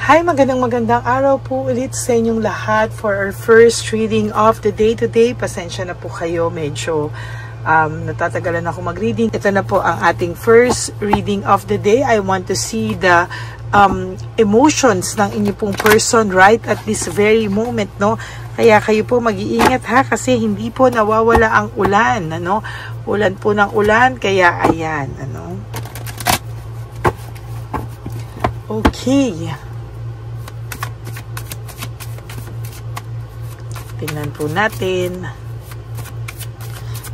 Hi, magandang araw po ulit sa inyong lahat for our first reading of the day today. Pasensya na po kayo, medyo natatagalan ako mag-reading. Ito na po ang ating first reading of the day. I want to see the emotions ng inyo pong person right at this very moment, no? Kaya kayo po mag-iingat ha, kasi hindi po nawawala ang ulan, ano? Ulan po ng ulan, kaya ayan, ano? Okay. Tingnan po natin.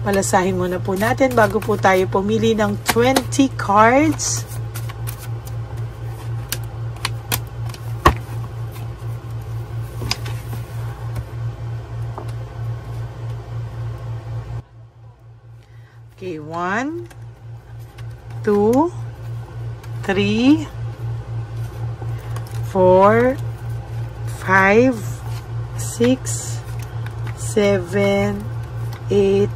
Malasahin muna po natin bago po tayo pumili ng 20 cards. Okay, 1, 2, 3, 4, 5, 6, 7, 8,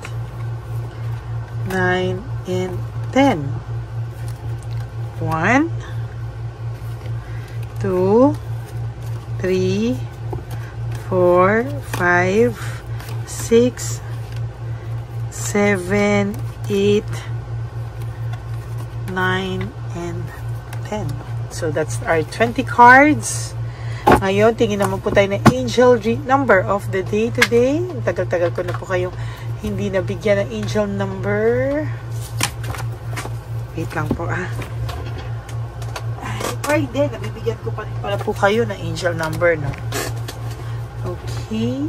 9, and 10. 1, 2, 3, 4, 5, 6, 7, 8, 9, and 10. So that's our 20 cards. Ngayon, tingin naman po tayo ng angel number of the day today. Tagal-tagal ko na po kayong hindi nabigyan ng angel number. Wait lang po Ay, hindi. Nabibigyan ko pa pala po kayo ng angel number, no? Okay.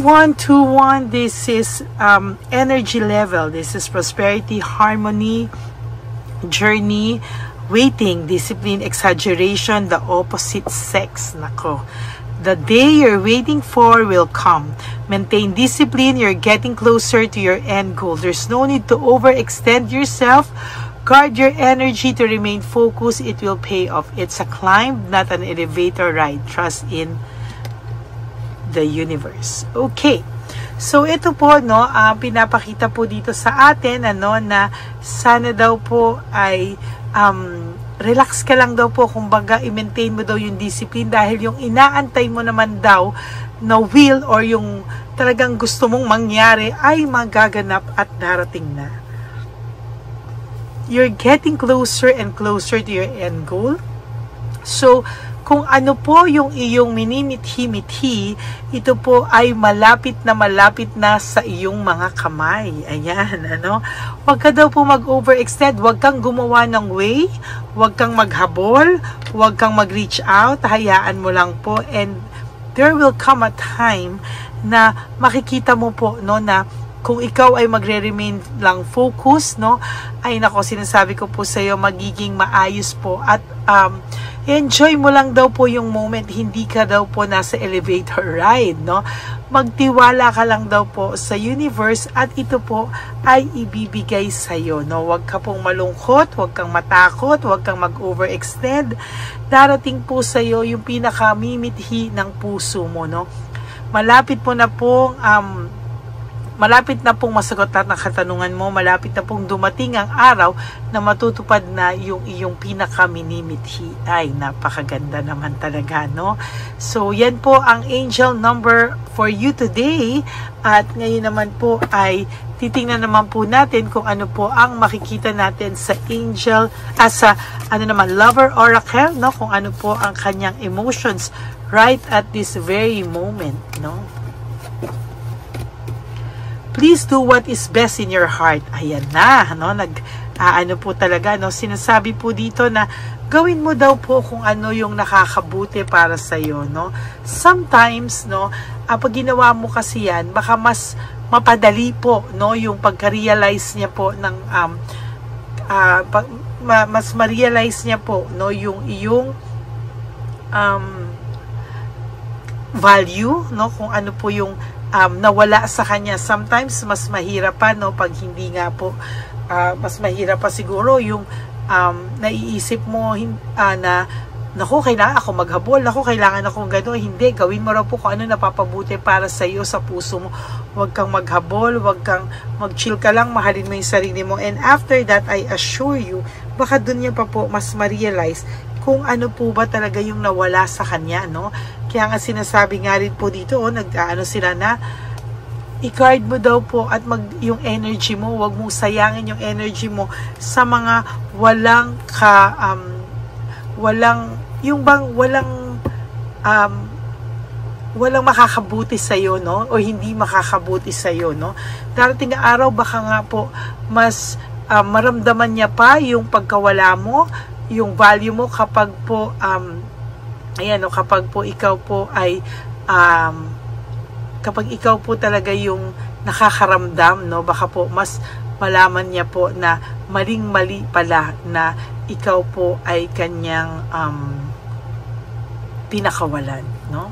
One, 2, 1, this is energy level. This is prosperity, harmony, journey, waiting, discipline, exaggeration, the opposite sex. Nako. The day you're waiting for will come. Maintain discipline. You're getting closer to your end goal. There's no need to overextend yourself. Guard your energy to remain focused. It will pay off. It's a climb, not an elevator ride. Trust in the universe. Okay. So ito po, no, pinapakita po dito sa atin, ano, na sana daw po ay relax ka lang daw po, kumbaga i-maintain mo daw yung discipline, dahil yung inaantay mo naman daw na will or yung talagang gusto mong mangyari ay magaganap at darating na. You're getting closer and closer to your end goal. So kung ano po yung iyong minimithi-mithi, ito po ay malapit na sa iyong mga kamay. Ayan, ano? Huwag ka daw po mag-overextend, huwag kang gumawa ng way, huwag kang maghabol, huwag kang mag-reach out, hayaan mo lang po, and there will come a time na makikita mo po, no, na kung ikaw ay magre-remain lang focus, no, ay nako, sinasabi ko po sa iyo, magiging maayos po, at enjoy mo lang daw po yung moment, hindi ka daw po nasa elevator ride, no? Magtiwala ka lang daw po sa universe at ito po ay ibibigay sa iyo, no? Huwag ka pong malungkot, huwag kang matakot, huwag kang mag-overextend. Darating po sa iyo yung pinakamimithi ng puso mo, no? Malapit na pong masagot lahat ng katanungan mo, malapit na pong dumating ang araw na matutupad na yung iyong pinaka-minimithi. Ay, napakaganda naman talaga, no? So, yan po ang angel number for you today. At ngayon naman po ay titingnan naman po natin kung ano po ang makikita natin sa angel, sa lover oracle, no? Kung ano po ang kanyang emotions right at this very moment, no? Please do what is best in your heart. Ayan na, no? Ano po talaga, no? Sinasabi po dito na gawin mo daw po kung ano yung nakakabuti para sa iyo, no? Sometimes, no, pag ginawa mo kasi yan, baka mas mapadali po, no, yung pagka-realize niya po ng mas ma-realize niya po, no, yung iyong value, no? Kung ano po yung nawala sa kanya. Sometimes mas mahirap pa, no, pag hindi nga po mas mahirap pa siguro yung naiisip mo na naku, kailangan ako maghabol, naku, kailangan akong gano'n. Hindi, gawin mo raw po kung ano napapabuti para sa iyo, sa puso mo. Huwag kang maghabol, huwag kang mag-chill ka lang, mahalin mo yung sarili mo. And after that, I assure you, baka dun niya pa po mas ma-realize kung ano po ba talaga yung nawala sa kanya, no? Kaya nga sinasabi nga rin po dito, nag-ano sila na, i-guard mo daw po at yung energy mo, huwag mong sayangin yung energy mo sa mga walang walang makakabuti sa iyo, no, o hindi makakabuti sa iyo, no. Darating na araw baka nga po mas maramdaman niya pa yung pagkawala mo, yung value mo kapag po ayan, no, kapag po ikaw po ay kapag ikaw po talaga yung nakakaramdam, no, baka po mas malaman niya po na maling-mali pala na ikaw po ay kanyang pinakawalan, no?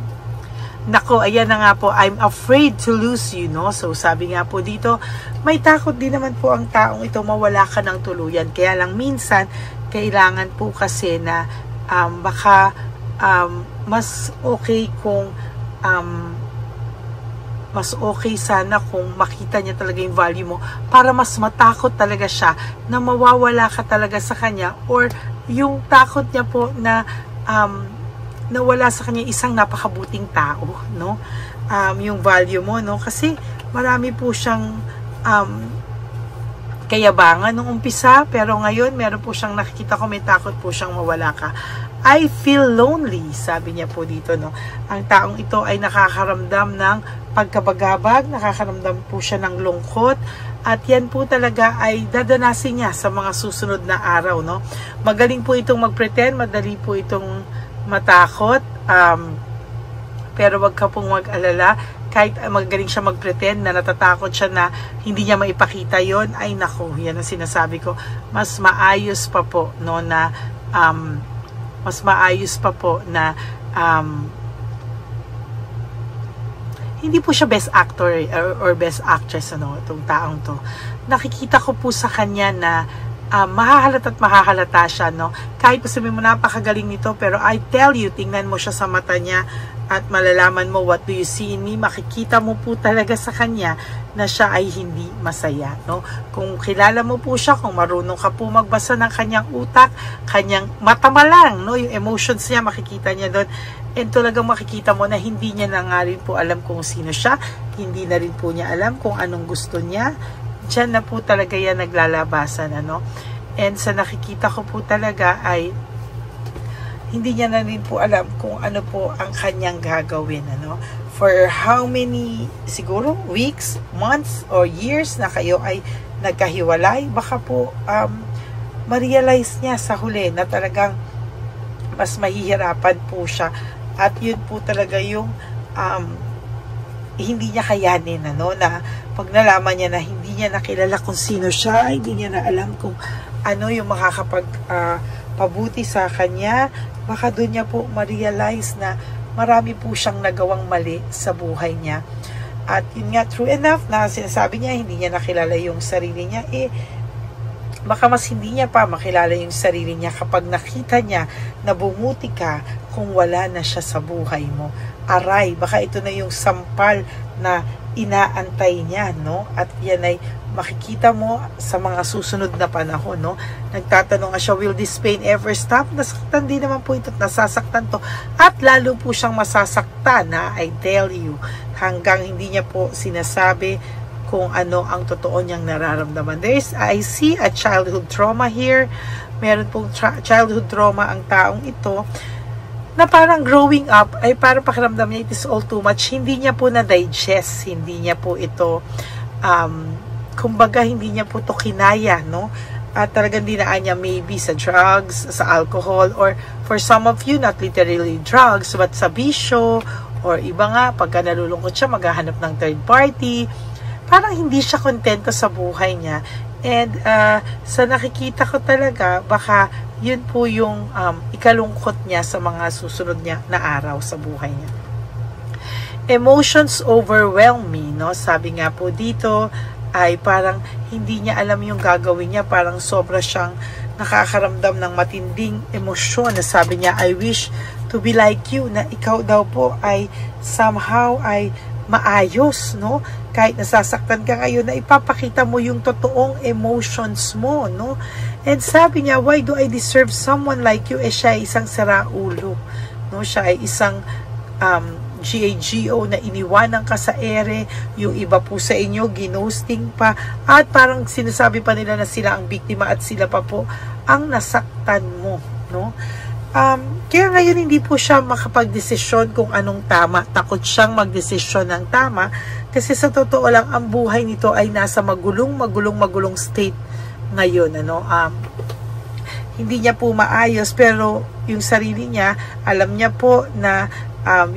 Nako, ayan na nga po, I'm afraid to lose you, no? So, sabi nga po dito, may takot din naman po ang taong ito mawala ka ng tuluyan. Kaya lang minsan, kailangan po kasi na baka mas okay kung mas okay sana kung makita niya talaga yung value mo para mas matakot talaga siya na mawawala ka talaga sa kanya, or yung takot niya po na nawala sa kanya isang napakabuting tao, no? Yung value mo, no? Kasi marami po siyang kayabangan nung umpisa, pero ngayon meron po siyang nakikita ko, may takot po siyang mawala ka. I feel lonely, sabi niya po dito, no? Ang taong ito ay nakakaramdam ng pagkabagabag, nakakaramdam po siya ng lungkot, at yan po talaga ay dadanasin niya sa mga susunod na araw, no? Magaling po itong mag-pretend, madali po itong matakot, pero wag ka pong mag-alala. Kahit magaling siya mag-pretend na natatakot siya na hindi niya maipakita yon, ay nako, yan ang sinasabi ko, mas maayos pa po, no, na mas maayos pa po na hindi po siya best actor or best actress, ano, itong taong to. Nakikita ko po sa kanya na mahahalata siya, no? Kahit po sabihin mo napakagaling nito, pero I tell you, tingnan mo siya sa mata niya at malalaman mo, what do you see in me? Makikita mo po talaga sa kanya na siya ay hindi masaya, no? Kung kilala mo po siya, kung marunong ka po magbasa ng kanyang utak, kanyang mata malang, no? Yung emotions niya, makikita niya doon. And talagang makikita mo na hindi niya na nga rin po alam kung sino siya, hindi na rin po niya alam kung anong gusto niya. Diyan na po talaga yan naglalabasan, ano? And sa nakikita ko po talaga ay hindi niya na rin po alam kung ano po ang kanyang gagawin, ano? For how many, siguro, weeks, months, or years na kayo ay nagkahiwalay, baka po ma-realize niya sa huli na talagang mas mahihirapan po siya. At yun po talaga yung hindi niya kayanin, ano, na pag nalaman niya na hindi niya nakilala kung sino siya, hindi niya na alam kung ano yung pabuti sa kanya, baka doon niya po ma-realize na marami po siyang nagawang mali sa buhay niya. At yun nga, true enough na sinasabi niya, hindi niya nakilala yung sarili niya, baka mas hindi niya pa makilala yung sarili niya kapag nakita niya na bumuti ka kung wala na siya sa buhay mo. Aray, baka ito na yung sampal na inaantay niya, no? At yan ay makikita mo sa mga susunod na panahon, no? Nagtatanong nga siya, will this pain ever stop? Nasaktan din naman po ito, nasasaktan to. At lalo po siyang masasaktan, na I tell you, hanggang hindi niya po sinasabi kung ano ang totoo niyang nararamdaman. I see a childhood trauma here. Meron pong childhood trauma ang taong ito, na parang growing up, ay parang pakiramdam niya, it is all too much. Hindi niya po na-digest, hindi niya po ito, kumbaga, hindi niya po ito kinaya, no? At talagang dinaan niya maybe sa drugs, sa alcohol, or for some of you, not literally drugs, but sa bisyo, or iba nga, pagka nalulungkot siya, maghahanap ng third party. Parang hindi siya kontento sa buhay niya. And sa nakikita ko talaga, baka yun po yung ikalungkot niya sa mga susunod niya na araw sa buhay niya. emotions overwhelm me, no? Sabi nga po dito ay parang hindi niya alam yung gagawin niya, parang sobra siyang nakakaramdam ng matinding emosyon. Na sabi niya, I wish to be like you, na ikaw daw po ay somehow ay maayos, no? Kahit nasasaktan ka ngayon, na ipapakita mo yung totoong emotions mo, no? And sabi niya, why do I deserve someone like you? Siya ay isang saraulo, no? Siya ay isang GAGO na iniwanan ka sa ere, yung iba po sa inyo ginosting pa, at parang sinasabi pa nila na sila ang biktima at sila pa po ang nasaktan mo, no? Kaya ngayon hindi po siya makapagdesisyon kung anong tama. Takot siyang magdesisyon ng tama kasi sa totoo lang ang buhay nito ay nasa magulong state ngayon, ano? Hindi niya po maayos, pero yung sarili niya, alam niya po na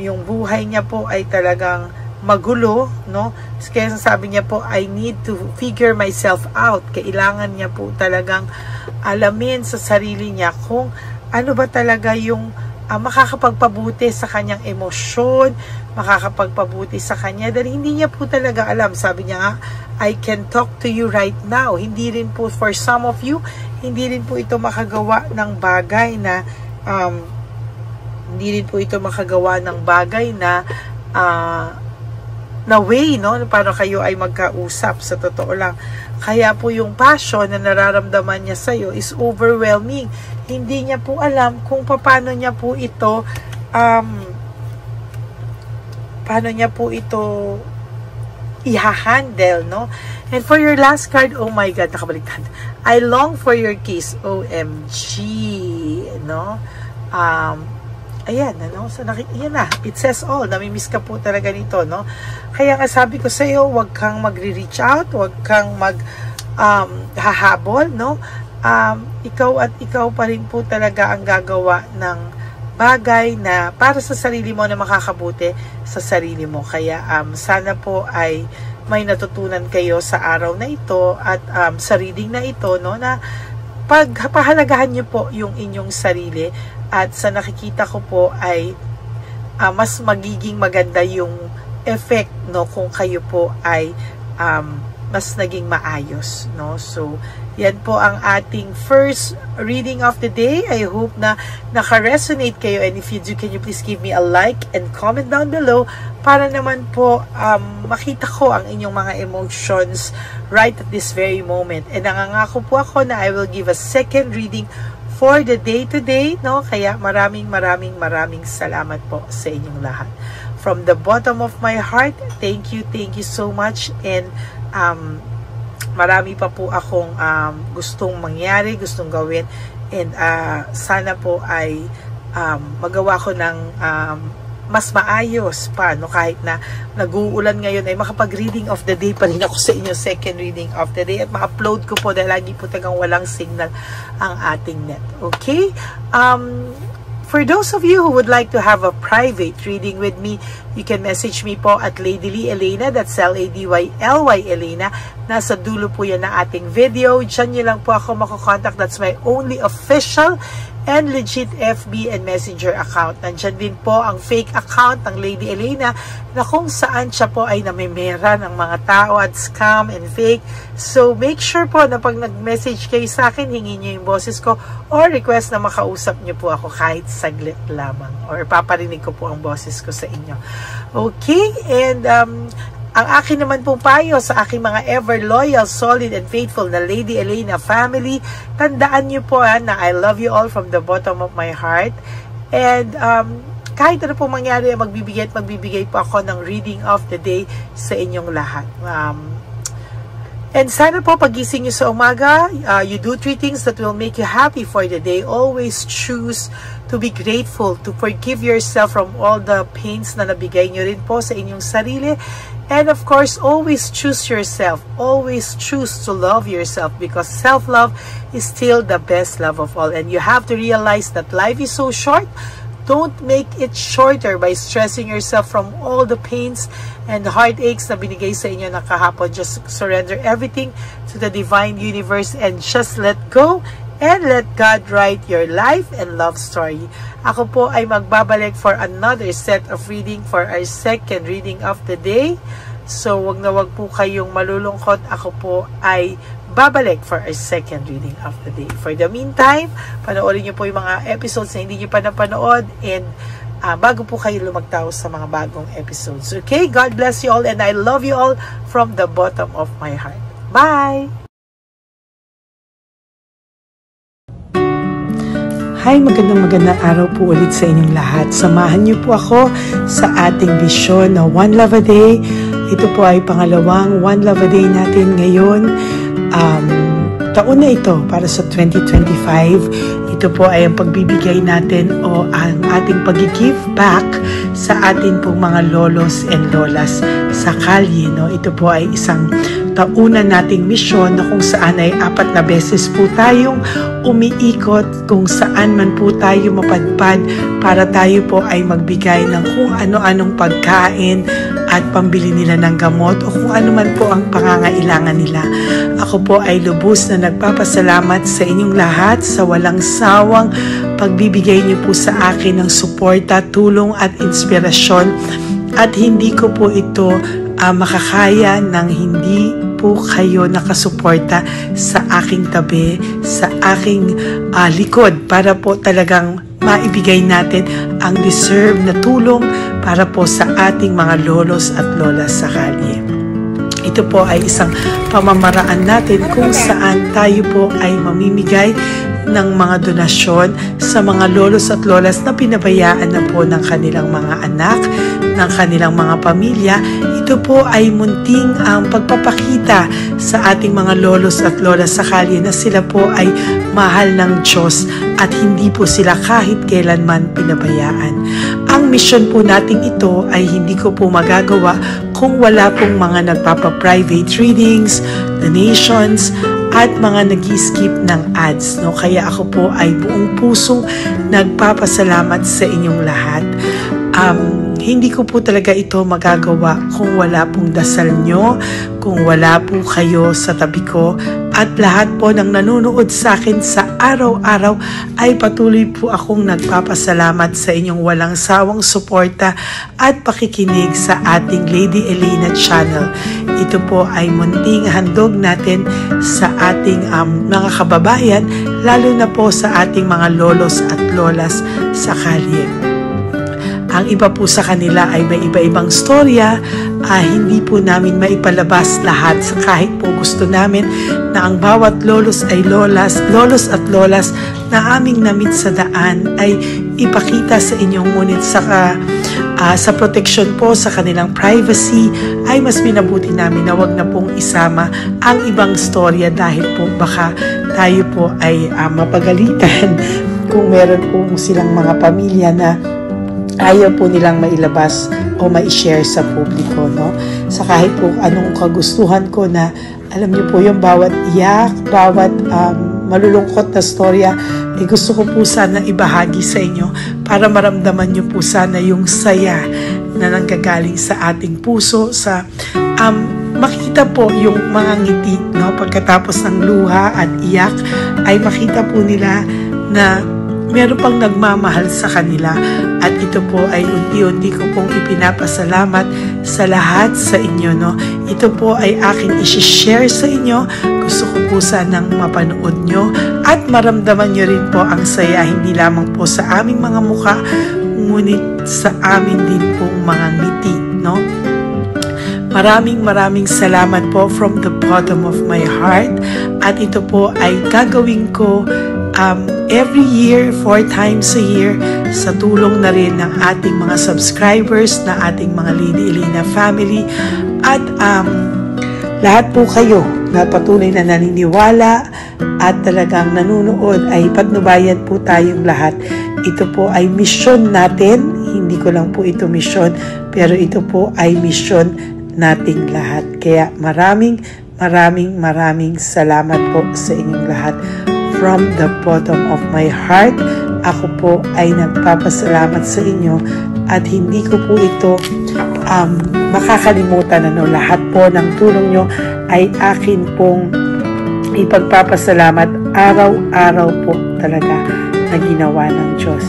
yung buhay niya po ay talagang magulo, no? Kaya sabi niya po, I need to figure myself out. Kailangan niya po talagang alamin sa sarili niya kung ano ba talaga yung makakapagpabuti sa kanyang emosyon, makakapagpabuti sa kanya, dahil hindi niya po talaga alam. Sabi niya nga, I can talk to you right now. Hindi rin po, for some of you, hindi rin po ito makagawa ng bagay na na way, no? Para kayo ay magkausap sa totoo lang. Kaya po yung passion na nararamdaman niya sa'yo is overwhelming. Hindi niya po alam kung paano niya po ito i-handle, no? And for your last card, oh my God, nakabaliktad. I long for your kiss, OMG, no? Ayan, ano? So, yan na. It says all. Namimiss ka po talaga nito, no? Kaya nga sabi ko sa iyo, huwag kang magre-reach out, huwag kang hahabol, no? Ikaw at ikaw pa rin po talaga ang gagawa ng bagay na para sa sarili mo na makakabuti sa sarili mo. Kaya sana po ay may natutunan kayo sa araw na ito at sa reading na ito, no? Na pagpahalagahan niyo po yung inyong sarili. At sa nakikita ko po ay mas magiging maganda yung effect, no, kung kayo po ay mas naging maayos, no? So, yan po ang ating first reading of the day. I hope na naka-resonate kayo, and if you do, can you please give me a like and comment down below para naman po makita ko ang inyong mga emotions right at this very moment. And nangangako po ako na I will give a second reading for the day today, no? Kaya maraming salamat po sa inyong lahat. From the bottom of my heart, thank you so much, and marami pa po akong gustong mangyari, gustong gawin, and sana po ay magawa ko ng mas maayos pa, no? Kahit na nag-uulan ngayon ay makapag-reading of the day pa rin ako sa inyo, second reading of the day, at ma-upload ko po dahil lagi po tagang walang signal ang ating net. Okay? For those of you who would like to have a private reading with me, you can message me po at Lady Lee Elena, that's LADYLY Elena. Nasa dulo po yan na ating video. Diyan nyo lang po ako makokontak. That's my only official and legit FB and Messenger account. Nandyan din po ang fake account ng Lady Elena na kung saan siya po ay namimera ng mga tao at scam and fake. So, make sure po na pag nag-message kayo sa akin, hingin nyo yung boses ko or request na makausap nyo po ako kahit saglit lamang, or paparinig ko po ang boses ko sa inyo. Okay? And ang akin naman pong payo sa aking mga ever loyal, solid, and faithful na Lady Elena family, tandaan nyo po na I love you all from the bottom of my heart. And kahit ano pong mangyari, magbibigay po ako ng reading of the day sa inyong lahat. And sana po pagising nyo sa umaga, you do 3 things that will make you happy for the day. Always choose to be grateful, to forgive yourself from all the pains na nabigay nyo rin po sa inyong sarili. And of course, always choose yourself. Always choose to love yourself, because self-love is still the best love of all. And you have to realize that life is so short. Don't make it shorter by stressing yourself from all the pains and heartaches na binigay sa inyo na kahapon. Just surrender everything to the divine universe and just let go and let God write your life and love story. Ako po ay magbabalik for another set of reading for our second reading of the day. So, wag na wag po kayong malulungkot. Ako po ay babalik for our second reading of the day. For the meantime, panoorin niyo po yung mga episodes na hindi niyo pa napanood, and bago po kayo lumagtaw sa mga bagong episodes. Okay? God bless you all, and I love you all from the bottom of my heart. Bye! Hi, magandang araw po ulit sa inyong lahat. Samahan niyo po ako sa ating vision na One Love a Day. Ito po ay pangalawang One Love a Day natin ngayon. Taon na ito para sa 2025. Ito po ay ang pagbibigay natin o ang ating pag-give back sa atin pong mga lolos and lolas sa kalye. No? Ito po ay isang taunan nating misyon na kung saan ay 4 na beses po tayong umiikot kung saan man po tayo mapadpad para tayo po ay magbigay ng kung ano-anong pagkain at pambili nila ng gamot o kung ano man po ang pangangailangan nila. Ako po ay lubos na nagpapasalamat sa inyong lahat sa walang sawang pagbibigay niyo po sa akin ng suporta, tulong at inspirasyon, at hindi ko po ito makakaya nang hindi po kayo nakasuporta sa aking tabi, sa aking likod para po talagang maibigay natin ang deserve na tulong para po sa ating mga lolos at lolas sa kalye. Ito po ay isang pamamaraan natin kung saan tayo po ay mamimigay ng mga donasyon sa mga lolos at lolas na pinabayaan na po ng kanilang mga anak, ng kanilang mga pamilya. Ito po ay munting ang pagpapakita sa ating mga lolos at lolas sa kalye na sila po ay mahal ng Diyos at hindi po sila kahit kailanman pinabayaan. Ang mission po natin ito ay hindi ko po magagawa kung wala pong mga nagpapa-private readings, donations, at mga nag-skip ng ads. No? Kaya ako po ay buong pusong nagpapasalamat sa inyong lahat. Hindi ko po talaga ito magagawa kung wala pong dasal nyo, kung wala po kayo sa tabi ko, at lahat po ng nanonood sa akin sa araw-araw ay patuloy po akong nagpapasalamat sa inyong walang sawang suporta at pakikinig sa ating Lady Elena channel. Ito po ay munting handog natin sa ating mga kababayan, lalo na po sa ating mga lolos at lolas sa kalye. Ang iba po sa kanila ay may iba-ibang storya, hindi po namin maipalabas lahat kahit po gusto namin na ang bawat lolos ay lolos at lolas na aming namit sa daan ay ipakita sa inyong, ngunit sa protection po sa kanilang privacy ay mas minabuti namin na wag na pong isama ang ibang storya dahil po baka tayo po ay mapagalitan kung meron po silang mga pamilya na ayaw po nilang mailabas o ma-share sa publiko, no? Sa kahit po anong kagustuhan ko na, alam niyo po yung bawat iyak, bawat malulungkot na storya, gusto ko po sana ibahagi sa inyo para maramdaman niyo po sana yung saya na nanggagaling sa ating puso, sa makita po yung mga ngiti, no? Pagkatapos ng luha at iyak ay makita po nila na meron pang nagmamahal sa kanila, at ito po ay unti-unti ko pong ipinapasalamat sa lahat sa inyo, no? Ito po ay aking isi-share sa inyo. Gusto ko po sanang mapanood nyo at maramdaman nyo rin po ang saya, hindi lamang po sa aming mga mukha, ngunit sa amin din pong mga ngiti, no? Maraming salamat po from the bottom of my heart, at ito po ay gagawin ko every year, 4 times a year, sa tulong na rin ng ating mga subscribers, na ating mga Lady Elena family, at lahat po kayo na patuloy na naniniwala at talagang nanunood, ay patnubayan po tayong lahat. Ito po ay mission natin, hindi ko lang po ito mission, pero ito po ay mission nating lahat. Kaya maraming salamat po sa inyong lahat. From the bottom of my heart, ako po ay nagpapasalamat sa inyo, at hindi ko po ito makakalimutan. Lahat po ng tulong nyo ay akin pong ipagpapasalamat araw-araw po talaga na ginawa ng Diyos.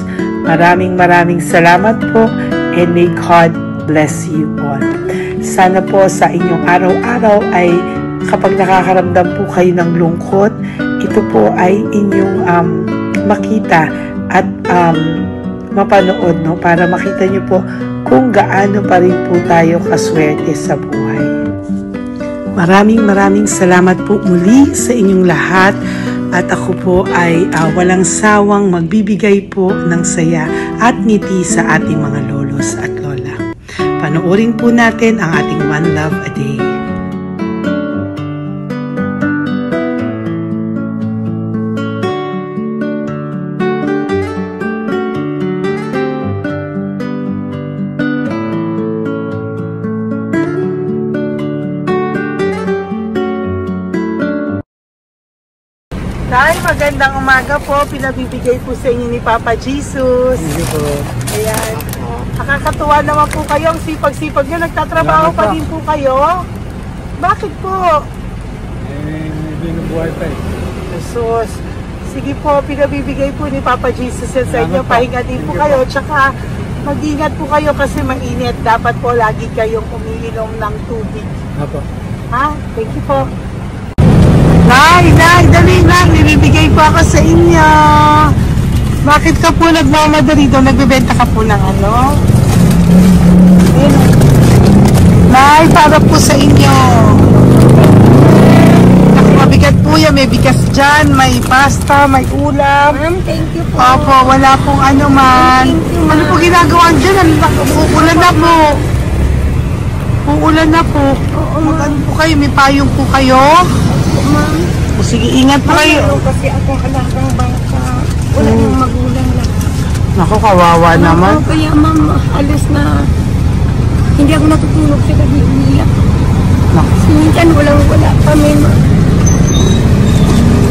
Maraming salamat po, and may God bless you all. Sana po sa inyong araw-araw ay kapag nakakaramdam po kayo ng lungkot, ito po ay inyong makita at mapanood, no? Para makita nyo po kung gaano pa rin po tayo kaswerte sa buhay. Maraming salamat po muli sa inyong lahat, at ako po ay walang sawang magbibigay po ng saya at ngiti sa ating mga lolos at lola. Panoorin po natin ang ating One Love a Day. Tay, magandang umaga po. Pinabibigay po sa inyo ni Papa Jesus. Hindi po. Ayan. Nakakatuwa naman po kayo. Ang sipag-sipag nyo. Nagtatrabaho pa din po kayo. Bakit po? Hindi nabuhay pa eh. Jesus. Sige po, pinabibigay po ni Papa Jesus yan sa inyo. Pahinga din po kayo. Tsaka mag-ingat po kayo kasi mainit. Dapat po lagi kayong umiinom ng tubig. Apo. Ha? Thank you po. Nay, dali na. Nilibigay po ako sa inyo. Bakit ka po nagmamadali doon? Nagbebenta ka po ng ano? Ayun. Nay, para po sa inyo. Mabigat po yan. May bigas dyan, may pasta, may ulam. Ma'am, thank you po. Opo, wala pong ano man. Ano po ginagawa dyan? Uulan na po. Uulan na po. Mag-ano po kayo? May payong po kayo? Ma'am. Sige, ingat po kayo. Kasi ako alagang bata. Wala nang magulang na. Naku, kawawa naman. Kaya ma'am, alis na. Hindi ako natutulog sa gabi. Umiyak. Minsan wala kami.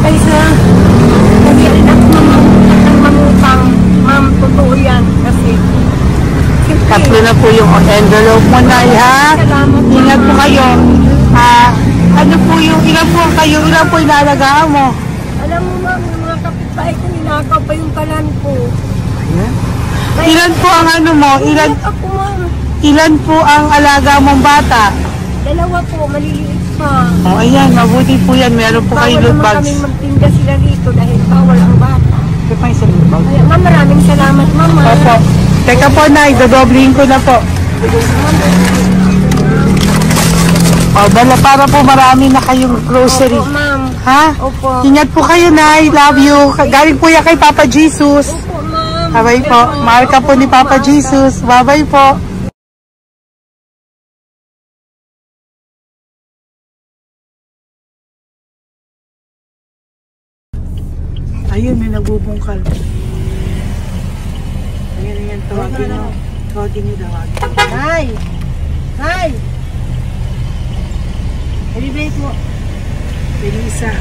Kaysa, hindi rin ako mamutang. Ma'am, totoo yan. Kasi, Tatlo na po yung envelope mo, Nay, ha? salamat. Ingat po kayo. Ano po yung, ilan po kayo, ilan po inalagaan mo? Alam mo ma'am, yung mga kapitbahay ko, ninakaw pa yung kalan ko. Ayan. Ilan po ang ano mo? Umiyak ako ma'am. Ilan po ang alaga mong bata? Dalawa po, maliliit pa. O, ayan, mabuti po yan. Meron po kayo loot Bawal naman bags. kami magtinda sila rito dahil bawal ang bata. Ito pa yung sa loot bag. Kaya ma'am, maraming salamat mama. Opo. Teka po, Nay, dodoblihin ko na po. O, dala para po marami na kayong grocery. Opo ma'am. Ha? Opo. Ingat po kayo, Nay. Love you. Galing po yan kay Papa Jesus. Opo ma'am. Bye-bye po. Mahal ka po ni Papa Jesus. Bye-bye po. Ayun, may nagbubungkal. Ayan, tawagin nyo. Tawagin nyo, tawagin. Hi! Hi! Halibay po. Elisa.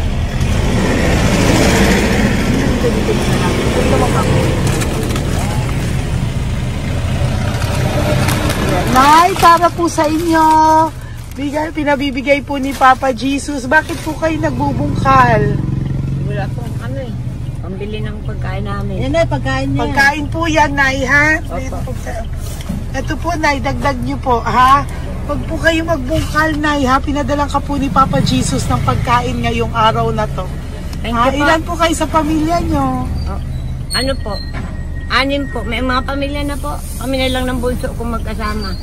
Nay, para po sa inyo. Pinabibigay po ni Papa Jesus. Bakit po kayo nagbubungkal? Wala pong ano eh. Pambili ng pagkain namin. Yan na, pagkain niya. Pagkain po yan, Nay, ha? Opo. Ito po, Nay, dagdag niyo po, ha? Pag po kayo magbungkal, Nay, ha? Pinadalang ka po ni Papa Jesus ng pagkain ngayong araw na to. Thank Ha? you po. Ilan po kayo sa pamilya nyo? Ano po? 6 po. May mga pamilya na po. Kami na lang ng bunso kung magkasama.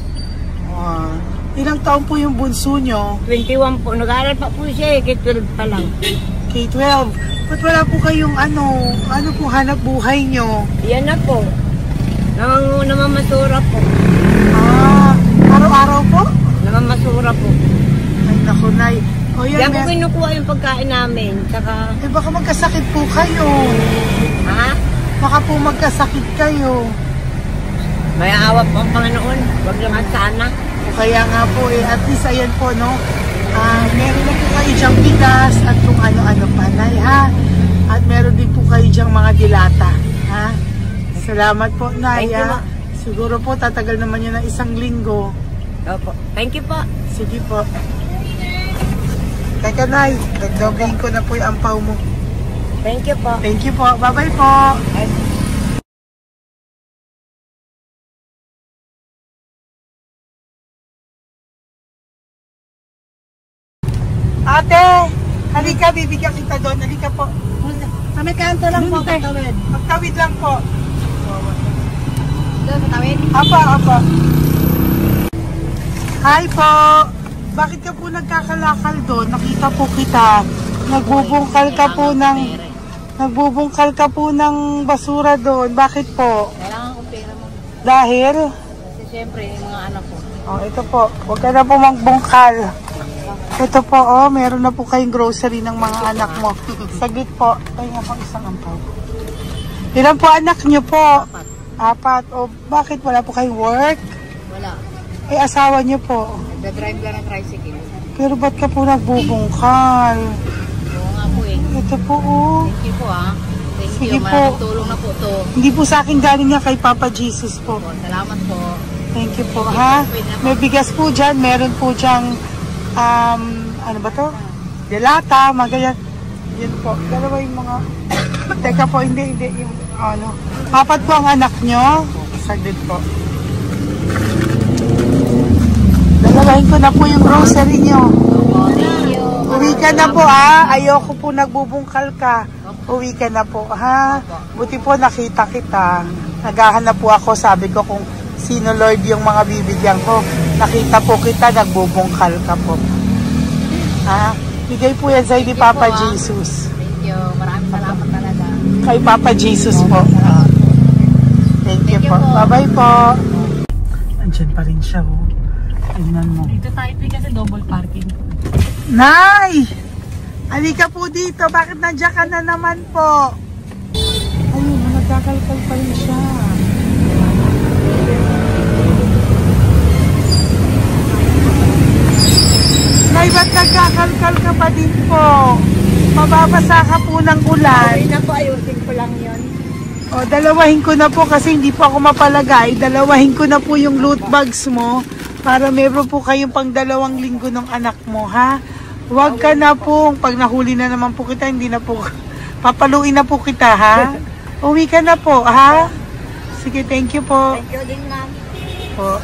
Ilang taon po yung bunso nyo? 21 po. Nag-aaral pa po siya eh. K-12 pa lang. K-12. Ba't wala po kayong ano po hanap buhay nyo? Yan na po. Namamasura po. Araw-araw po? Namamasura po. Ay, naku, Nay. O yan, Diyan po kinukuha yung pagkain namin. Tsaka, baka magkasakit po kayo. ha? Baka po magkasakit kayo. May awa po ang Panginoon. Huwag naman sana. O kaya nga po at least ayan po, no? Meron na po kayo dyang bigas at kung ano-ano pa, Nay, ha? At meron din po kayo dyang mga dilata, ha? Salamat po, Nay, Thank you, ha? Ma. Siguro po tatagal naman yun ng 1 linggo. Opo. Thank you po. Sige po. Teka, Nay, nagdobling ko na po yung ampaw mo. Thank you po. Thank you po. Bye-bye po. Ay, Ate, halika, bibigyan kita doon. Halika po. Sa may kanto lang po, patawid. Magtawid lang po. Doon, patawid? Apa. Hi po. Bakit ka po nagkakalakal doon? Nakita po kita. Nagbubungkal ka po ng basura doon. Bakit po? Kailangan ko pera mo. Dahil? Kasi siyempre, yung mga anak ko. Oh, ito po. Huwag ka na po magbungkal. Ito po, oh, meron na po kayong grocery ng mga anak mo. Saglit po. Ay nga po, isang ampaw. Ilan po anak nyo po? 4. O, bakit wala po kayong work? Wala. Ay, asawa nyo po. Nagda-drive lang ng tricycle. Pero ba't ka po nagbubungkal? Oo nga po eh. Ito po, oh. Thank you po ah. Thank Sige you. po. Maraming tulong na po to. Hindi po sa akin galing nga kay Papa Jesus po. Salamat po. Thank you po, ha? May bigas po dyan. Meron po dyang, ano ba to? Delata, magayan. Yun po. Dalawa yung mga... Teka po, hindi. Yung, ano. 4 po ang anak nyo. Saglit po. Dalawahin ko na po yung grocery nyo. Thank you. Uwi ka na po, ha? Ayoko po nagbubungkal ka. Uwi ka na po, ha? Buti po nakita kita. Naghahanap po ako, sabi ko kung sino Lord yung mga bibigyan ko. Nakita po kita, nagbubungkal ka po. Ha? Bigay po yan sa'yo ni Papa Jesus. Thank you. Maraming salamat talaga. Kay Papa Jesus po. Thank you po. Bye-bye po. Andyan pa rin siya, oh. Tingnan mo. Dito tayo kasi double parking. Nay! Halika po dito. Bakit nandiyan ka na naman po? Ayun, nagkakalkal pa rin siya. Nay, ba't nagkakalkal ka pa din po? Mababasa ka po ng ulan. Okay na po, ayusin ko lang yun. O, dalawahin ko na po kasi hindi po ako mapalagay. Dalawahin ko na po yung loot bags mo para meron po kayong pang 2 linggo ng anak mo, ha? Huwag ka na po. Pag nahuli na naman po kita, hindi na po. Papaluin na po kita, ha? Uwi ka na po, ha? Sige, thank you po. Thank you din, ma'am. Po.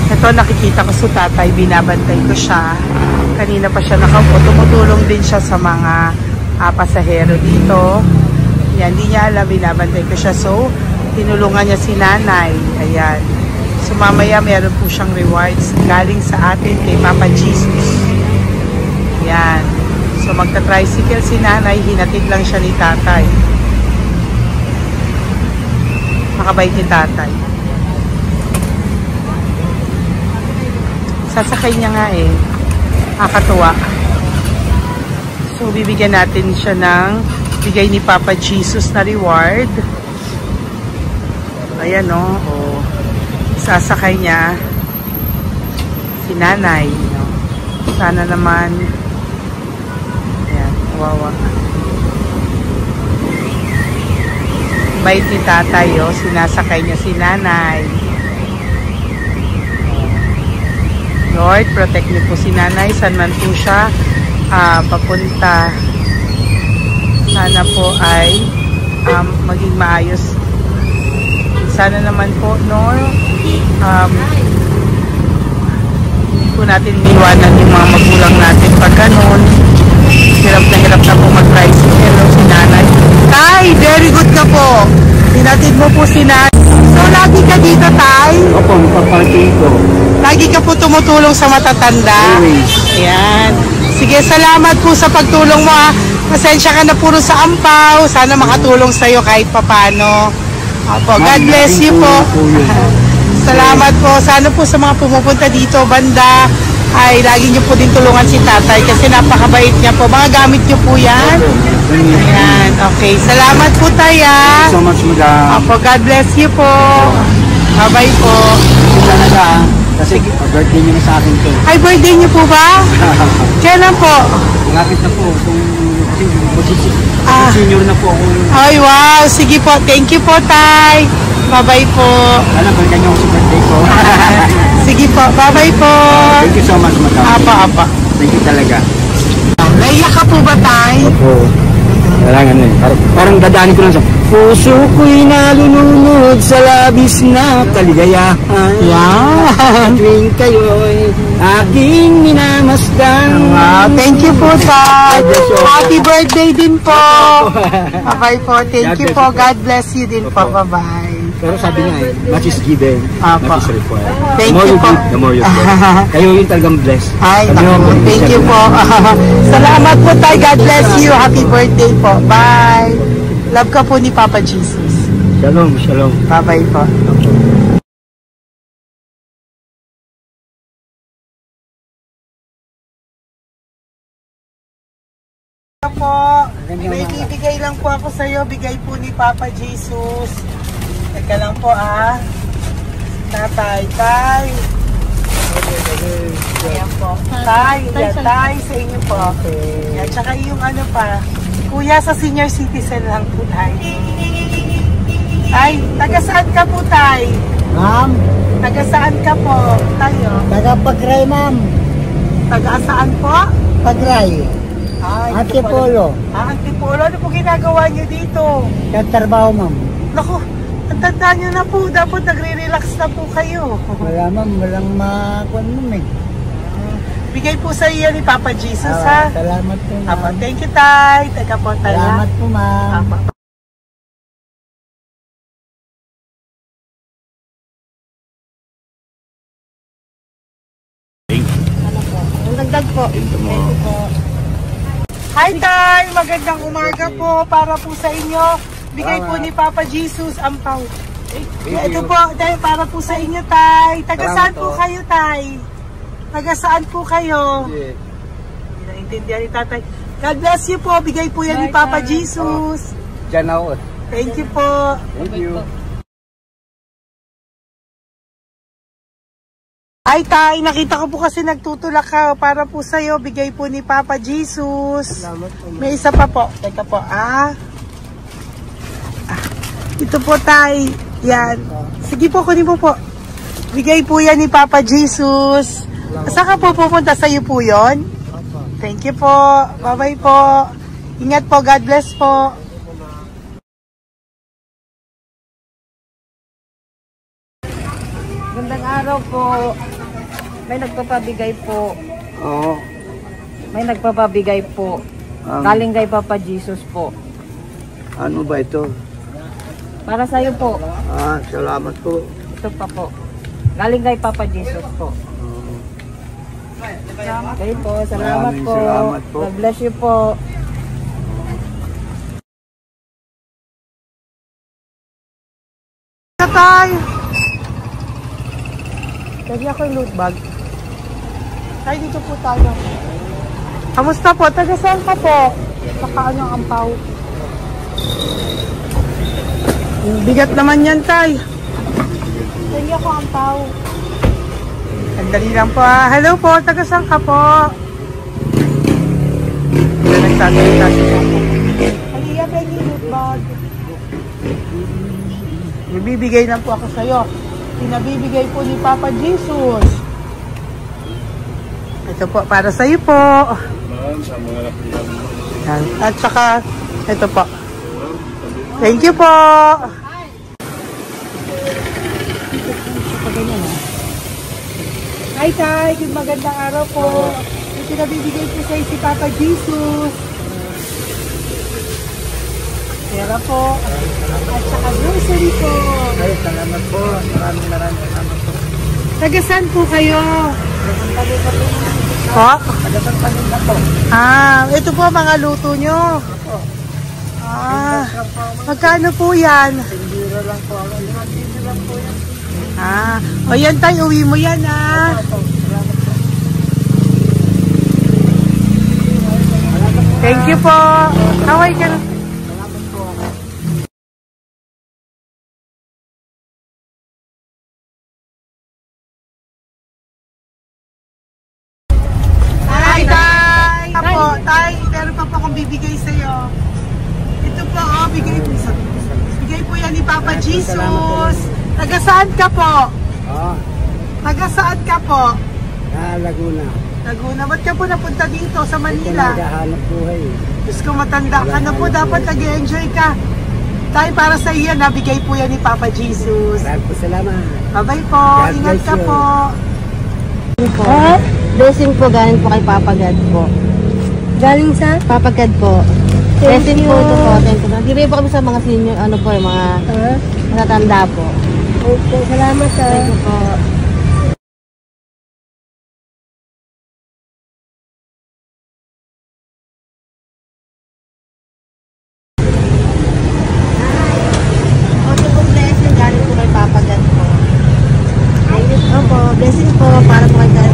Ito, nakikita ko sa tatay. Binabantay ko siya. Kanina pa siya nakaupo. Tumutulong din siya sa mga pasahero dito. Yan, hindi niya alam. Binabantay ko siya. So, tinulungan niya si nanay. Ayan. So, mamaya meron po siyang rewards galing sa atin kay Papa Jesus. Yan. So, magta-tricycle si nanay. Hinatid lang siya ni tatay. Makabait ni tatay. Sasakay niya nga eh. Nakakatuwa. So, bibigyan natin siya ng bigay ni Papa Jesus na reward. Ayan o. Oh. Sasakay niya si nanay. No? Sana naman ayan, kawawa. Bait ni tatay o. Sinasakay niya si nanay. Lord, protect niyo po si nanay. Saan man po siya papunta. Sana po ay maging maayos. Sana naman po, Lord, hindi po natin iniwanan yung mga magulang natin pag ganun. Hirap na po mag-tricycle si nanay. Tay, very good ka po. Hinatid mo po si nanay. So, lagi ka dito, Tay? Opo, magpaparking ko. Lagi ka po tumutulong sa matatanda. Ayan. Sige, salamat po sa pagtulong mo, ha. Pasensya ka na puro sa ampaw. Sana makatulong sa'yo kahit papano. Opo, God bless you po. Salamat po. Sana po sa mga pumupunta dito, banda, ay lagi niyo po din tulungan si tatay kasi napakabait niya po. Mga gamit niyo po yan. Ayan, okay. Salamat po, Taya. So much, madam. Opo, God bless you po. Bye-bye po. Talaga, kasi birthday niyo na sa akin to. Ay, birthday niyo po ba? Kailan po? Malapit na po. Senior na po ako. Ay, wow. Sige po. Thank you po, Tay. Bye-bye po. Alam, balikan niyo ako sa birthday ko. Sige po. Bye-bye po. Thank you so much, madam. Apa. Thank you talaga. Naiyak ka po ba, Tay? Opo. Kailangan eh. Parang dadaanin ko lang sa Puso ko'y nalulunod sa labis na kaligayahan. Yan. Tuwing kayo'y aking minamasdan. Thank you po, Tay. Happy birthday din po. Bye-bye po. Thank you po. God bless you din po. Bye-bye. Pero sabi nga much is given, much is required. Thank you po. The more you give. Kayo yung talagang blessed. Ay, thank you po. Salamat po, Tay. God bless you. Happy birthday po. Bye. Love ka po ni Papa Jesus. Shalom, shalom. Bye-bye po. May bibigay lang po ako sa iyo. Bigay po ni Papa Jesus. Teka lang po Tatay, Tay. Ayan po. Tay, Tay sa inyo po. At saka yung ano pa. Kuya, sa senior citizen lang po, Tay. Tay, taga saan ka po, Tay? Ma'am? Taga saan ka po, tayo? Taga Pagray, ma'am. Taga saan po? Pagray. Antipolo. Antipolo. Ano po ginagawa niyo dito? Katrabaho, ma'am. Naku, ang tanda niyo na po. Dapat nagre-relax na po kayo. Wala, ma'am. Walang makuan, ma'am. Bigay po sa iyo ni Papa Jesus, ha? Salamat po, ma'am. Thank you, Tay. Teka po, Tay. Salamat po, ma'am. Dagdag po. Hi, Tay! Magandang umaga po para po sa inyo. Bigay po ni Papa Jesus ang pau. Ito po, Tay, para po sa inyo, Tay. Taga saan po kayo, Tay? Taga saan po kayo? Hindi naintindihan ni Tatay. God bless you po. Bigay po yan ni Papa Jesus. Diyan ako. Thank you po. Thank you. Ay, Tay, nakita ko po kasi nagtutulak ka para po sa'yo. Bigay po ni Papa Jesus. May isa pa po. Teka po, ito po, Tay. Yan. Sige po, kunin mo po. Bigay po yan ni Papa Jesus. Saan ka po pupunta? Sa'yo po yun? Thank you po. Bye-bye po. Ingat po. God bless po. Gandang araw po. May nagpapabigay po. Oo. May nagpapabigay po. Galing kay Papa Jesus po. Ano ba ito? Para sa'yo po. Salamat po. Ito pa po. Galing kay Papa Jesus po. Okay po. Salamat Maraming po. salamat po. God bless you po. Tay! Lagi ako yung loot bag. Tay, dito po tayo. Kamusta po? Taga saan ka po? Baka ano ang ampaw. Bigat naman yan, Tay. Lagi ako ampaw. Sandali lang po. Hello po, taga saan ka po? Nagsasalita siya po. Halika, pwede yung loot bag. Bibigay lang po ako sa'yo. Pinabibigay po ni Papa Jesus. Ito po, para sa iyo po. At saka, ito po. Thank you po. Hi, Tay. Good magandang araw po. Pinabibigay po sa iyo si Papa Jesus. Pera po. At saka grocery po. Ay, salamat po. Maraming salamat po. Taga saan po kayo? Po? Ito po mga luto nyo. Magkano po yan? Biro lang po. Biro lang po yan. O yan tayo, uwi mo yan Thank you po. Kaway ka na. Tay, meron pa po akong bibigay sa iyo. Ito po, bigay po yan ni Papa Jesus. Taga saan ka po? Taga saan ka po? Laguna. Laguna. Ba't ka po napunta dito sa Manila? Naghahanap buhay. Diyos ko, matanda ka na po. Dapat nag-enjoy ka. Tay, para sa iyo, nabigay po yan ni Papa Jesus. Maraming po salamat. Bye-bye po. God Ingat bless ka you. po. Blessing po galing po kay Papa God po. Galing sa? Papa God po. Blessing po ito po. Thank you. Nandito po kami sa mga senior, ano po, yung mga matatanda po. Okay, salamat sir. Thank you po. Okay po, blessing galing po kay Papa God po. Thank you po. Blessing po para po kay God.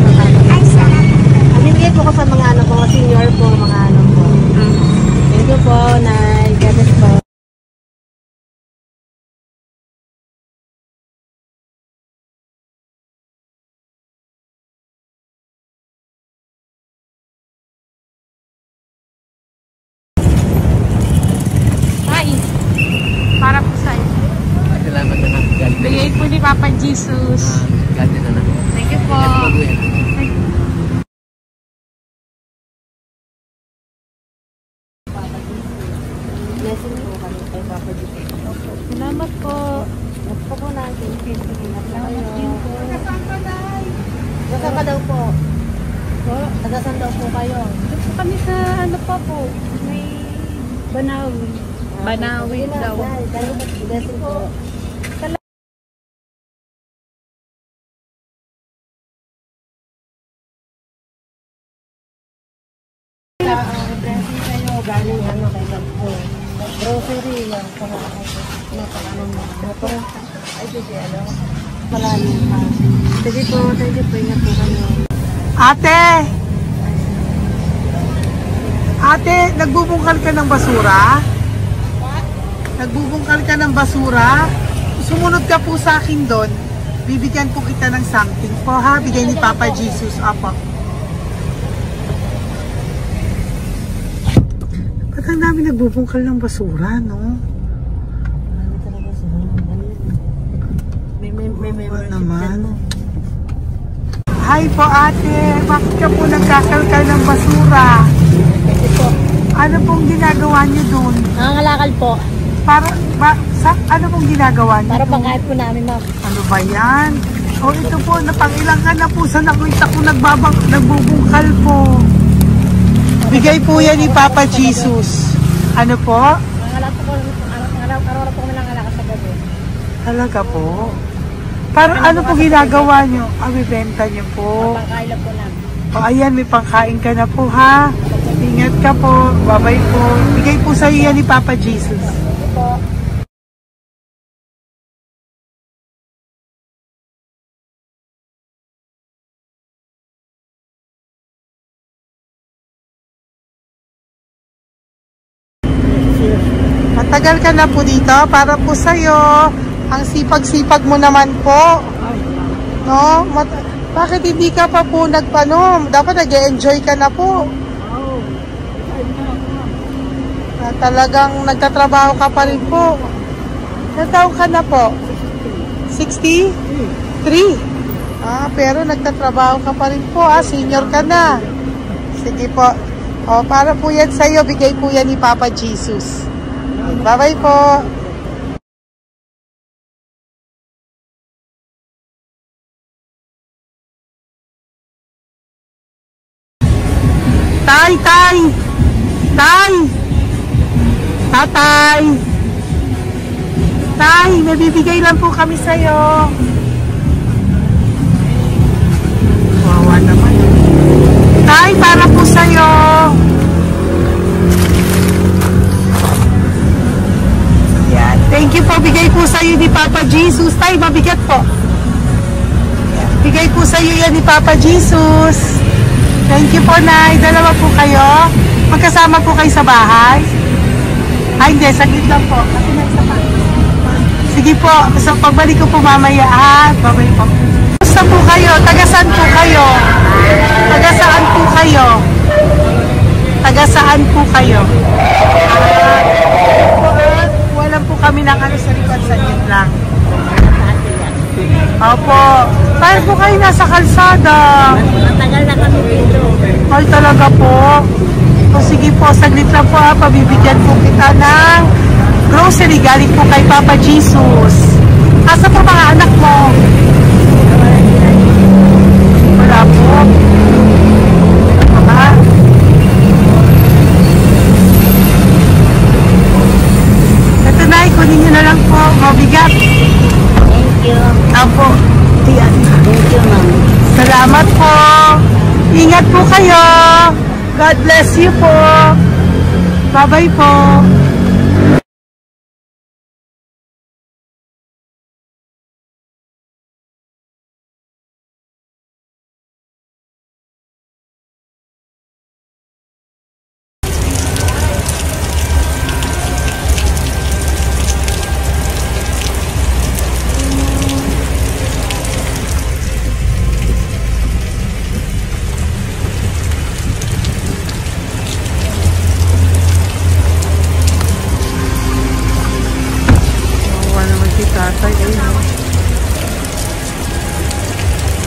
Bigay po ko sa mga ano po, senior po, mga ano po. Thank you po, Nay. God bless po. Ay, para po sa iyo. Salamat na lang. God bless. Bigay po ni Papa Jesus. God bless na lang. Thank you po. Blessing po kami kay Papa Jesus. Salamat po. Opo po natin. Salamat din po. Nasaan ka daw po? Nasaan daw po kayo? Gusto kami sa ano pa po. May Banawi. Banawi daw. Blessing po. Blessing kayo. Galing ano kay God po. Grocery yan. Ano mo. Ay, sige, ano. Maraming pa. Sige po, thank you po. Ingat po kayo. Ate! Ate, nagbubungkal ka ng basura? Nagbubungkal ka ng basura? Sumunod ka po sa akin doon. Bibigyan po kita ng something po ha. Bigay ni Papa Jesus. Apo. Ba't ang dami nagbubungkal ng basura, no? Marami talaga sila. May Ano naman? Hi po ate. Bakit ka po nagkakalkal ng basura? Kasi po, Ano pong ginagawa niyo doon? nangangalakal po. Ano pong ginagawa niyo Para doon? pangkahit po namin, ma'am. Ano ba yan? O ito po, napangilang ka na po sa nakita ko nagbubungkal po. Bigay po yan ni Papa Jesus. Ano po? Nangangalakal po araw-araw po kami nangangalakal sa gabi. Talaga po? Parang ano po ginagawa niyo? Bibenta niyo po. Pangkain lang po namin. O ayan, may pangkain ka na po ha. Ingat ka po. Bye-bye po. Bigay po sa iyo yan ni Papa Jesus. Po. Matagal ka na po dito para po sa'yo. Ang sipag-sipag mo naman po. No? Bakit hindi ka pa po nagpano? Dapat nag-e-enjoy ka na po. Talagang nagtatrabaho ka pa rin po. Ilang taon ka na po? 63? Pero nagtatrabaho ka pa rin po. Senior ka na. Sige po. Para po yan sa'yo. Bigay po yan ni Papa Jesus. Bye-bye po. Tay! Tatay! Tay, may bibigay lang po kami sa'yo. Wawa naman. Tay, para po sa'yo. Yan. Thank you po. Bigay po sa'yo ni Papa Jesus. Tay, mabigat po. Bigay po sa'yo yan ni Papa Jesus. Thank you po, Nay. Dalawa po kayo. Magkasama po kayo sa bahay. Hindi. Saglit lang po. Kasi may isa pa. Sige po. So, pagbalik ko po mamaya. Babay po. Gusto po kayo? Tagasaan po kayo? Tagasaan po kayo? Tagasaan po kayo? Wala po kami ng ano sa likod. Saglit lang. Opo. Tayo po kayo nasa kalsada. Matagal na kami dito. Ay, talaga po. O sige po, saglit lang po ha. Pabibigyan po kita ng grocery galing po kay Papa Jesus. Asa po mga anak mo? Wala po. Mga. Ito na, ikunin nyo na lang po. Mabigat. Thank you. Apo. Yan. Thank you, ma'am. Salamat po. Ingat po kayo. God bless you po. Bye-bye po.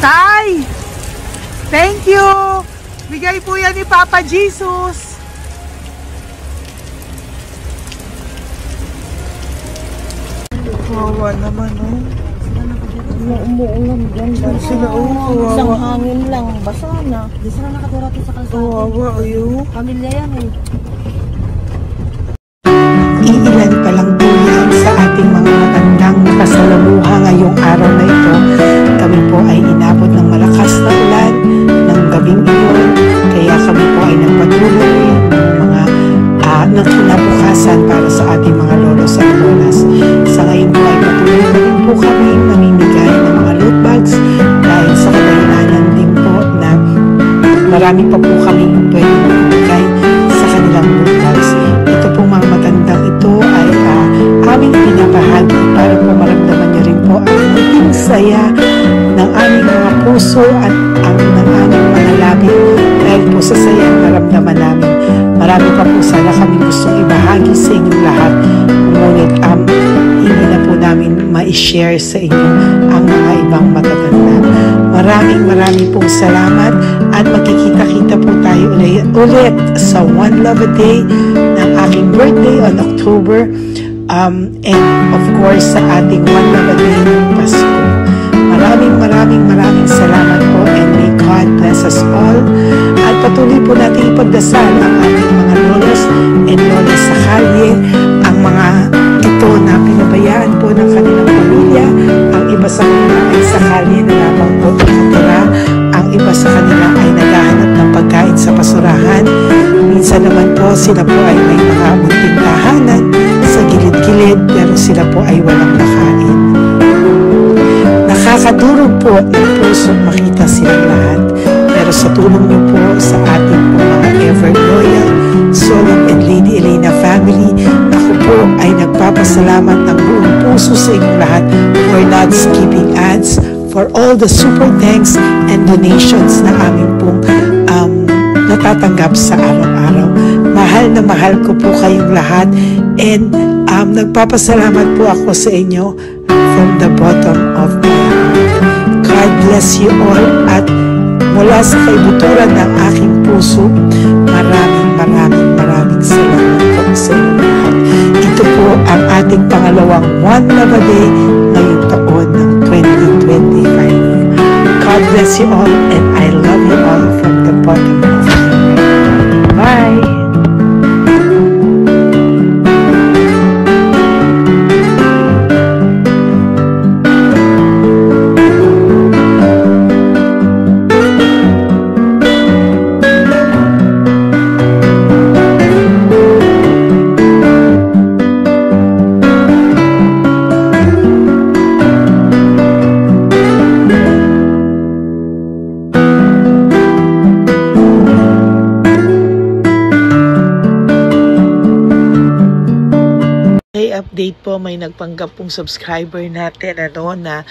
Tay! Thank you! Bigay po yan ni Papa Jesus. Kawawa naman, oh. Umuulan dyan. Sila, oh, Isang kawawa. hangin lang. Basa na. Di sila nakatira sa kalsada. Kawawa, ayo. Pamilya yan eh. Iilan pa lang po yan sa ating mga matandang kasalamuha ngayong araw na ito. Kami po ay inabot ng malakas na ulan ng gabing iyon. Kaya kami po ay nagpatuloy ng mga ng kinabukasan para sa ating mga lolos at lolas. Sa ngayon po ay patuloy na rin po kami mamimigay ng mga loot bags dahil sa kadahilanan din po na marami pa po kami pwede mamimigay sa kanilang loot bags. Ito po mga matandang ito ay aming pinapahagi para po maramdaman niyo rin po ang maging saya ng aming mga puso at ang ng aming mga labi dahil po sa saya naramdaman namin. Marami pa po sana kami gustong ibahagi sa inyong lahat, ngunit hindi na po namin ma-share sa inyo ang mga ibang matatanda. Maraming pong salamat at magkikita-kita po tayo ulit sa One Love a Day ng aking birthday on October and of course sa ating One Love a Day ng Pasko. Maraming salamat po and may God bless us all. At patuloy po natin ipagdasal ang ating mga lolas and lolas sa kalye, ang mga ito na pinabayaan po ng kanilang pamilya. Ang iba sa kanila ay sa kalye na lamang po nakatira. Ang iba sa kanila ay naghahanap ng pagkain sa basurahan. Minsan naman po sila po ay may mga munting tahanan sa gilid-gilid pero sila po ay walang nakain. Nakakadurog po ng puso makita silang lahat. Pero sa tulong niyo po sa ating po mga ever loyal Solom and Lady Elena family, ako po ay nagpapasalamat ng buong puso sa inyong lahat for not skipping ads, for all the super thanks and donations na aming pong natatanggap sa araw-araw. Mahal ko po kayong lahat and nagpapasalamat po ako sa inyo from the bottom of my heart. God bless you all at mula sa kaibuturan ng aking puso, maraming salamat po sa inyo lahat. Ito po ang ating pangalawang One Love a Day ngayong taon ng 2025. God bless you all and I love you all from the bottom of my heart. Bye! Update po, may nagpanggap pong subscriber natin na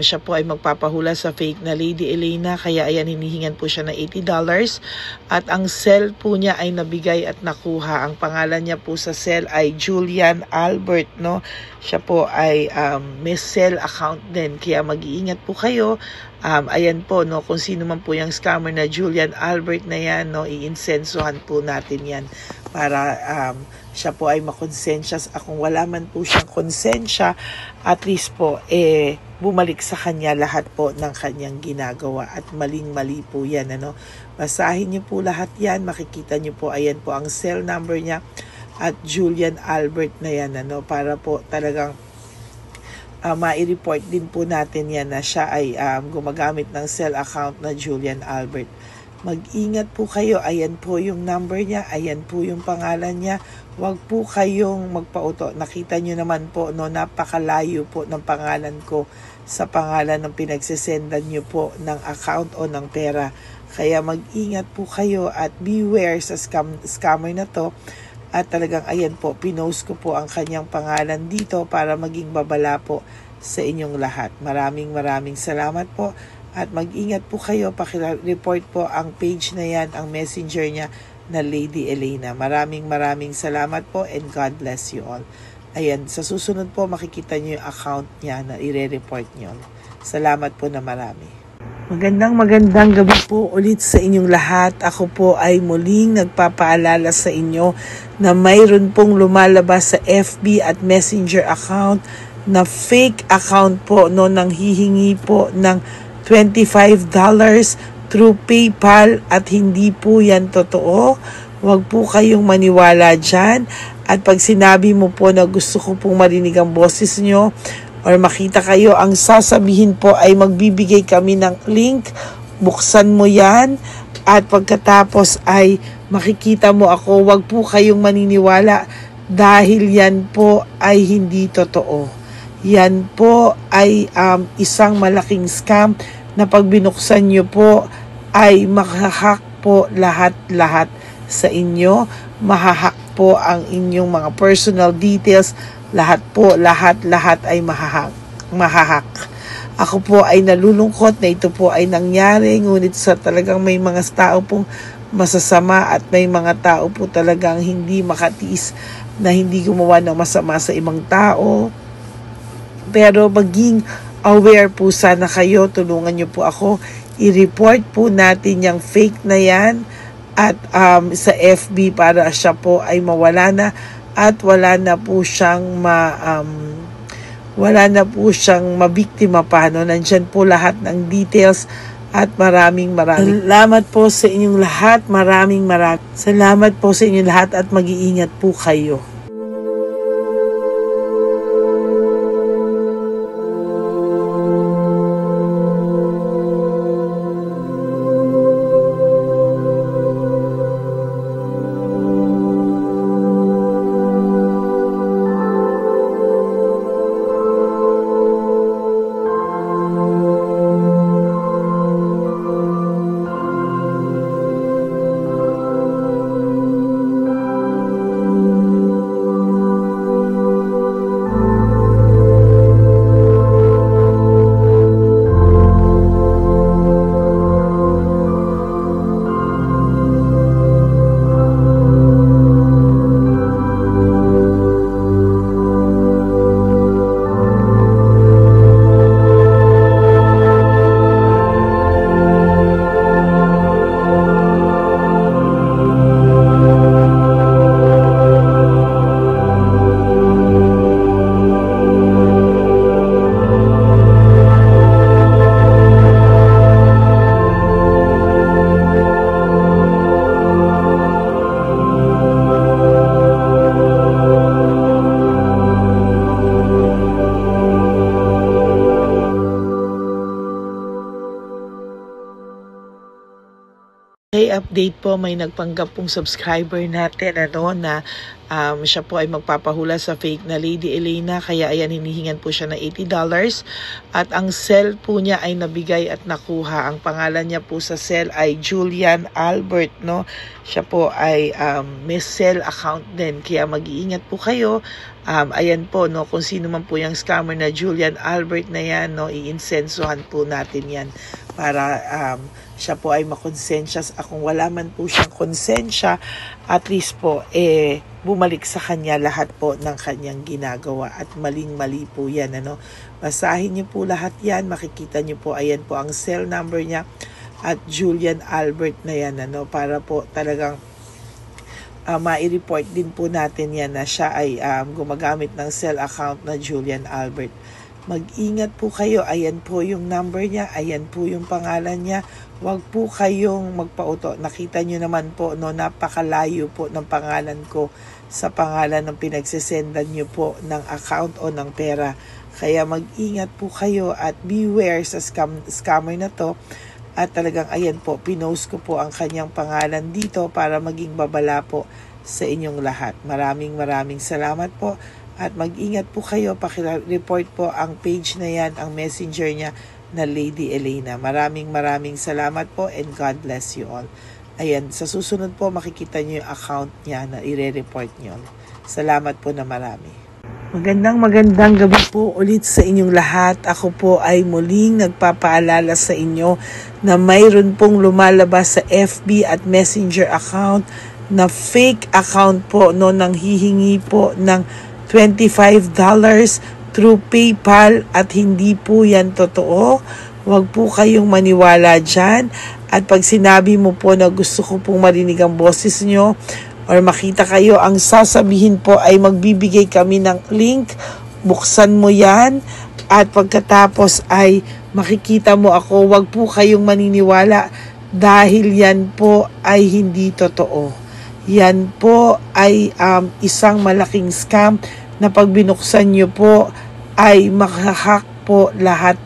siya po ay magpapahula sa fake na Lady Elena, kaya ayan hinihingan po siya ng $80 at ang cell po niya ay nabigay at nakuha. Ang pangalan niya po sa cell ay Julian Albert, no? Siya po ay may cell account din, kaya mag-iingat po kayo Ayan po, no, kung sino man po yung scammer na Julian Albert na yan, no, iinsensuhan po natin yan para siya po ay makonsensya. Kung wala man po siyang konsensya, at least po, bumalik sa kanya lahat po ng kanyang ginagawa at maling-mali po yan. Ano? Basahin niyo po lahat yan, makikita niyo po, ayan po ang cell number niya at Julian Albert na yan, ano, para po talagang mai-report din po natin yan na siya ay gumagamit ng cell account na Julian Albert. Mag-ingat po kayo. Ayan po yung number niya. Ayan po yung pangalan niya. Huwag po kayong magpauto. Nakita nyo naman po, no, napakalayo po ng pangalan ko sa pangalan ng pinagsisendan nyo po ng account o ng pera. Kaya mag-ingat po kayo at beware sa scammer na to. At talagang ayan po, pinost ko po ang kanyang pangalan dito para maging babala po sa inyong lahat. Maraming salamat po. At mag-ingat po kayo, pakireport po ang page na yan, ang messenger niya na Lady Elena. Maraming salamat po and God bless you all. Ayan, sa susunod po makikita niyo yung account niya na ire-report niyo. Salamat po na marami. Magandang gabi po ulit sa inyong lahat. Ako po ay muling nagpapaalala sa inyo na mayroon pong lumalabas sa FB at Messenger account na fake account po, no, nang hihingi po ng $25 through PayPal at hindi po yan totoo. Huwag po kayong maniwala dyan. At pag sinabi mo po na gusto ko pong marinig ang boses nyo or makita kayo, ang sasabihin po ay magbibigay kami ng link. Buksan mo yan at pagkatapos ay makikita mo ako. Huwag po kayong maniniwala dahil yan po ay hindi totoo. Yan po ay isang malaking scam na pag binuksan nyo po ay mahahack po lahat sa inyo. Mahahack po ang inyong mga personal details. Lahat ay mahahack. Ako po ay nalulungkot na ito po ay nangyari, ngunit sa talagang may mga tao pong masasama at may mga tao po talagang hindi makatiis na hindi gumawa ng masama sa ibang tao. Pero maging aware po sana kayo, tulungan niyo po ako, i-report po natin yung fake na yan at sa FB para siya po ay mawala na. At wala na po siyang mabiktima pa, no? Nandyan po lahat ng details at maraming salamat po sa inyong lahat. Maraming salamat po sa inyong lahat at mag-iingat po kayo. Update po, may nagpanggap pong subscriber natin na siya po ay magpapahula sa fake na Lady Elena, kaya ayan, hinihingan po siya na $80 at ang cell po niya ay nabigay at nakuha. Ang pangalan niya po sa cell ay Julian Albert, no? Siya po ay may cell account din, kaya mag-iingat po kayo. Ayan po, no, kung sino man po yung scammer na Julian Albert na yan, no, iinsensuhan po natin yan para siya po ay makonsensya. Kung wala man po siyang konsensya, at least po bumalik sa kanya lahat po ng kanyang ginagawa, at maling-mali po yan, ano. Basahin niyo po lahat yan, makikita niyo po, ayan po ang cell number niya at Julian Albert na yan, ano, para po talagang ma-report din po natin yan na siya ay gumagamit ng cell account na Julian Albert. Mag-ingat po kayo, ayan po yung number niya, ayan po yung pangalan niya. Huwag po kayong magpauto. Nakita nyo naman po, no, napakalayo po ng pangalan ko sa pangalan ng pinagsesendan nyo po ng account o ng pera. Kaya mag-ingat po kayo at beware sa scammer na to. At talagang ayan po, pinost ko po ang kanyang pangalan dito para maging babala po sa inyong lahat. Maraming salamat po. At mag-ingat po kayo, pakireport po ang page na yan, ang messenger niya na Lady Elena. Maraming salamat po and God bless you all. Ayan, sa susunod po makikita niyo yung account niya na ire-report niyo. Salamat po na marami. Magandang gabi po ulit sa inyong lahat. Ako po ay muling nagpapaalala sa inyo na mayroon pong lumalabas sa FB at Messenger account na fake account po, no, nang hihingi po ng $25 through PayPal, at hindi po yan totoo. Huwag po kayong maniwala dyan. At pag sinabi mo po na gusto ko pong marinig ang boses nyo or makita kayo, ang sasabihin po ay magbibigay kami ng link, buksan mo yan, at pagkatapos ay makikita mo ako. Huwag po kayong maniniwala dahil yan po ay hindi totoo. Yan po ay isang malaking scam na pag binuksan nyo po ay mahahack po lahat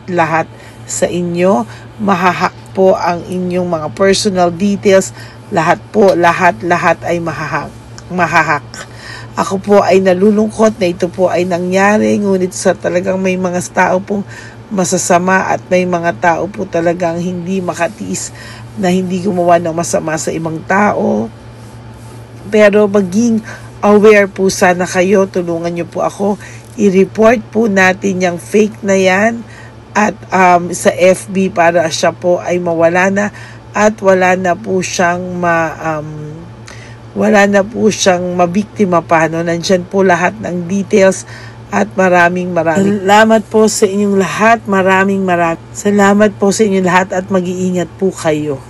sa inyo. Mahahack po ang inyong mga personal details. Lahat ay mahahack. Ako po ay nalulungkot na ito po ay nangyari, ngunit sa talagang may mga tao pong masasama at may mga tao po talagang hindi makatiis na hindi gumawa ng masama sa ibang tao. Pero maging aware po sana kayo, tulungan nyo po ako, i-report po natin yung fake na yan at sa FB para siya po ay mawala na at wala na po siyang mabiktima pa, no? Nandyan po lahat ng details at maraming salamat po sa inyong lahat. Maraming salamat po sa inyong lahat at mag-iingat po kayo.